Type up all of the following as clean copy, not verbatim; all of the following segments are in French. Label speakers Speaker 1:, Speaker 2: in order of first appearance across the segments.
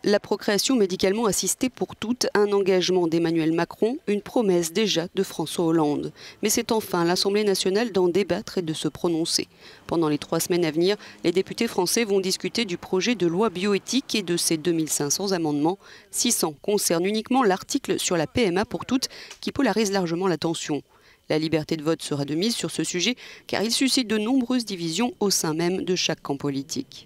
Speaker 1: La procréation médicalement assistée pour toutes, un engagement d'Emmanuel Macron, une promesse déjà de François Hollande. Mais c'est enfin l'Assemblée nationale d'en débattre et de se prononcer. Pendant les 3 semaines à venir, les députés français vont discuter du projet de loi bioéthique et de ses 2500 amendements. 600 concernent uniquement l'article sur la PMA pour toutes qui polarise largement l'attention. La liberté de vote sera de mise sur ce sujet car il suscite de nombreuses divisions au sein même de chaque camp politique.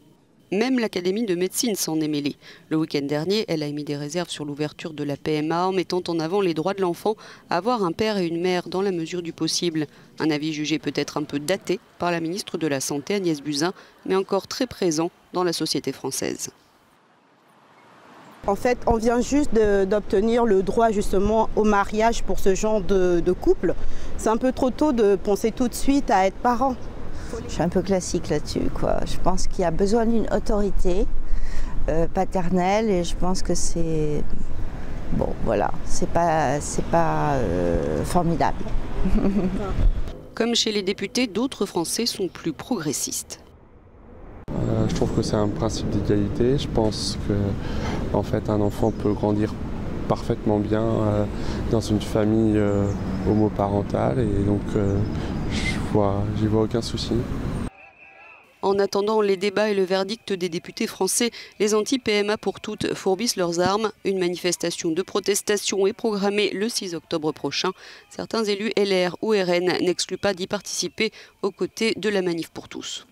Speaker 1: Même l'Académie de médecine s'en est mêlée. Le week-end dernier, elle a émis des réserves sur l'ouverture de la PMA en mettant en avant les droits de l'enfant à avoir un père et une mère dans la mesure du possible. Un avis jugé peut-être un peu daté par la ministre de la Santé Agnès Buzyn, mais encore très présent dans la société française.
Speaker 2: En fait, on vient juste d'obtenir le droit justement au mariage pour ce genre de couple. C'est un peu trop tôt de penser tout de suite à être parent.
Speaker 3: Je suis un peu classique là-dessus, quoi. Je pense qu'il y a besoin d'une autorité paternelle et je pense que c'est... Bon, voilà, c'est pas formidable.
Speaker 1: Comme chez les députés, d'autres Français sont plus progressistes.
Speaker 4: Je trouve que c'est un principe d'égalité. Je pense que en fait, un enfant peut grandir parfaitement bien dans une famille homoparentale et donc j'y vois aucun souci.
Speaker 1: En attendant les débats et le verdict des députés français, les anti-PMA pour toutes fourbissent leurs armes. Une manifestation de protestation est programmée le 6 octobre prochain. Certains élus LR ou RN n'excluent pas d'y participer aux côtés de la manif pour tous.